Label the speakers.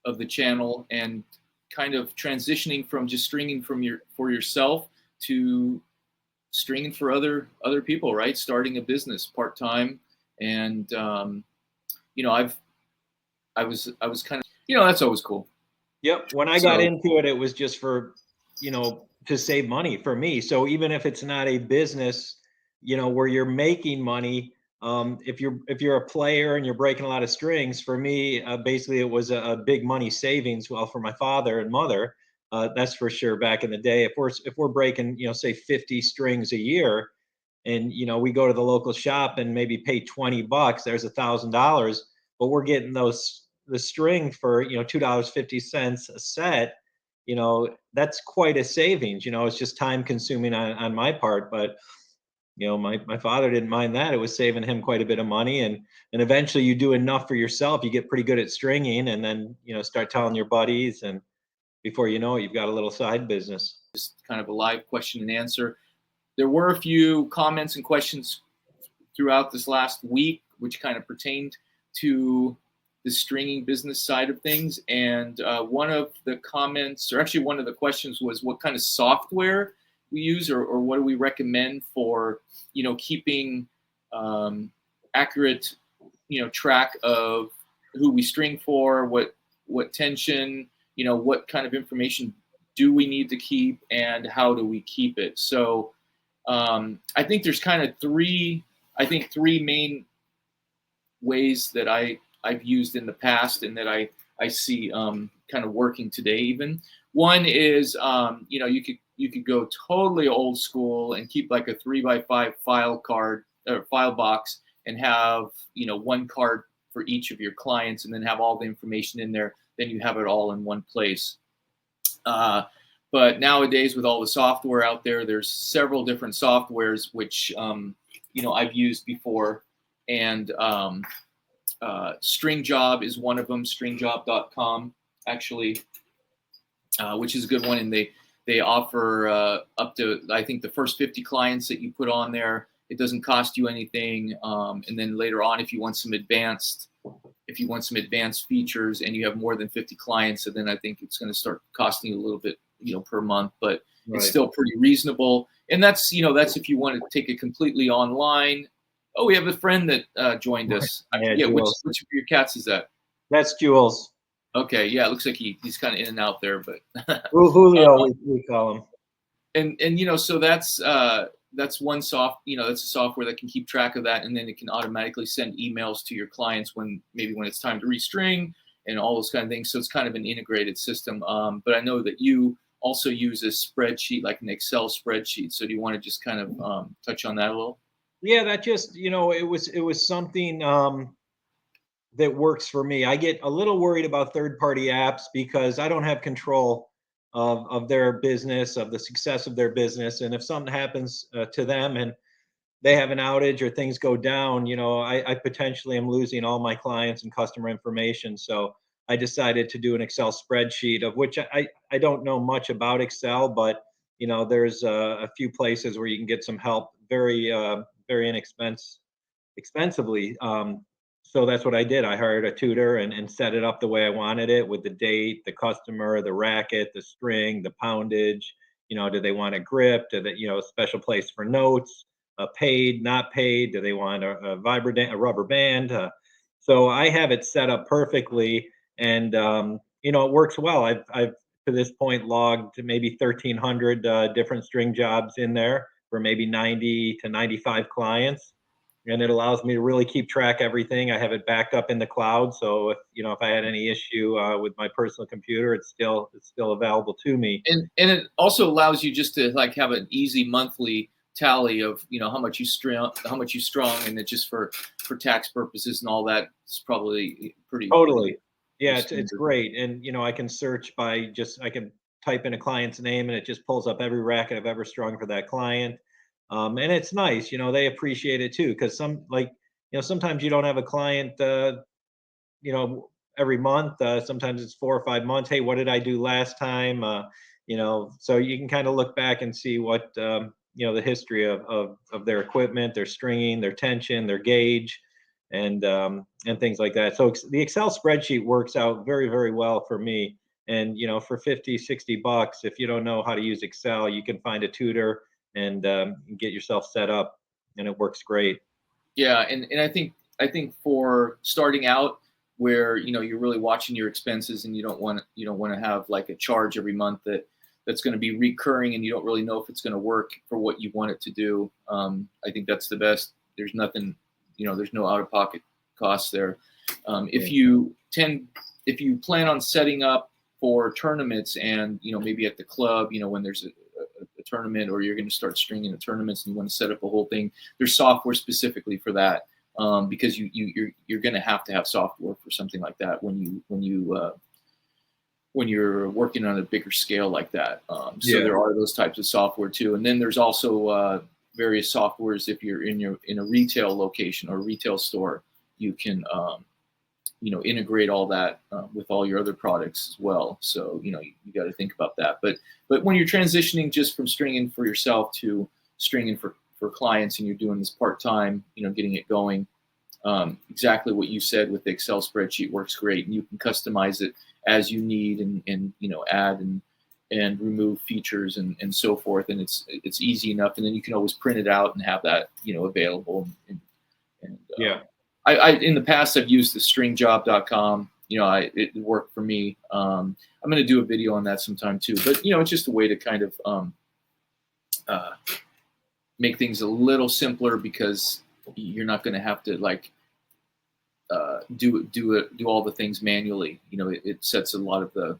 Speaker 1: of the channel and kind of transitioning from just stringing for yourself to stringing for other people, right? Starting a business part-time. And you know, I was kind of, you know, that's always cool.
Speaker 2: Yep. When I got into it, it was just for, you know, to save money for me. So even if it's not a business, you know, where you're making money, if you're a player and you're breaking a lot of strings, for me, basically it was a big money savings. Well, for my father and mother, that's for sure. Back in the day, if we're breaking, you know, say 50 strings a year, and you know we go to the local shop and maybe pay $20, there's $1,000, but we're getting the string for, you know, $2.50 a set. You know, that's quite a savings. You know, it's just time consuming on my part, but you know, my father didn't mind that. It was saving him quite a bit of money. And eventually you do enough for yourself, you get pretty good at stringing, and then, you know, start telling your buddies, and before you know it, you've got a little side business.
Speaker 1: Just kind of a live question and answer. There were a few comments and questions throughout this last week which kind of pertained to the stringing business side of things. And one of the comments, or actually one of the questions, was what kind of software we use, or what do we recommend for, you know, keeping accurate, you know, track of who we string for, what tension, you know, what kind of information do we need to keep, and how do we keep it. So I think there's kind of three main ways that I've used in the past and that I see kind of working today even. One is, you know, you could go totally old school and keep like a 3x5 file card or file box and have, you know, one card for each of your clients, and then have all the information in there. Then you have it all in one place. But nowadays, with all the software out there, there's several different softwares which, you know, I've used before. And StringJob is one of them, stringjob.com, actually, which is a good one. And they offer up to, I think, the first 50 clients that you put on there, it doesn't cost you anything. And then later on, if you want some advanced features and you have more than 50 clients, so then I think it's going to start costing you a little bit, you know, per month, but right, it's still pretty reasonable. And that's, you know, that's if you want to take it completely online. Oh, we have a friend that joined us. Yeah, which of your cats is that?
Speaker 2: That's Jules.
Speaker 1: Okay, yeah, it looks like he's kind of in and out there, but
Speaker 2: Julio, we call him.
Speaker 1: And you know, so that's one that's a software that can keep track of that, and then it can automatically send emails to your clients when it's time to restring and all those kind of things. So it's kind of an integrated system. But I know that you also use a spreadsheet, like an Excel spreadsheet. So do you want to just kind of touch on that a little?
Speaker 2: Yeah, that just, you know, it was something that works for me. I get a little worried about third-party apps because I don't have control of their business, of the success of their business. And if something happens to them and they have an outage or things go down, you know, I potentially am losing all my clients and customer information. So I decided to do an Excel spreadsheet, of which I don't know much about Excel, but you know, there's a few places where you can get some help very expensively. So that's what I did. I hired a tutor and set it up the way I wanted it, with the date, the customer, the racket, the string, the poundage. You know, do they want a grip? Do they, you know, a special place for notes? Paid, not paid? Do they want a rubber band? So I have it set up perfectly, and you know, it works well. I've to this point logged maybe 1,300 different string jobs in there for maybe 90 to 95 clients. And it allows me to really keep track of everything. I have it backed up in the cloud, so if I had any issue with my personal computer, it's still available to me.
Speaker 1: And it also allows you just to like have an easy monthly tally of, you know, how much you strung, and it just for tax purposes and all that, it's probably pretty
Speaker 2: totally. Yeah, it's great. And you know, I can search by I can type in a client's name and it just pulls up every racket I've ever strung for that client. And it's nice, you know, they appreciate it too, because sometimes you don't have a client, you know, every month. Sometimes it's 4 or 5 months. Hey, what did I do last time? You know, so you can kind of look back and see what, you know, the history of their equipment, their stringing, their tension, their gauge. and things like that. So the Excel spreadsheet works out very, very well for me. And, you know, for 50, 60 bucks, if you don't know how to use Excel, you can find a tutor and get yourself set up, and it works great.
Speaker 1: Yeah, and I think for starting out, where you're really watching your expenses, and you don't want to have like a charge every month that's going to be recurring, and you don't really know if it's going to work for what you want it to do. I think that's the best. There's nothing, there's no out-of-pocket costs there. If you plan on setting up for tournaments, and maybe at the club, when there's a tournament, or you're going to start stringing the tournaments and you want to set up a whole thing, there's software specifically for that, because you're going to have software for something like that when you're working on a bigger scale like that. So there are those types of software too, and then there's also various softwares. If you're in a retail location or a retail store, you can integrate all that with all your other products as well. So you got to think about that. But when you're transitioning just from stringing for yourself to stringing for clients, and you're doing this part-time, getting it going, exactly what you said with the Excel spreadsheet works great, and you can customize it as you need, and add and remove features and so forth, and it's easy enough, and then you can always print it out and have that available. I in the past I've used the stringjob.com. It worked for me. I'm going to do a video on that sometime too, but it's just a way to kind of make things a little simpler, because you're not going to have to like do all the things manually. It sets a lot of the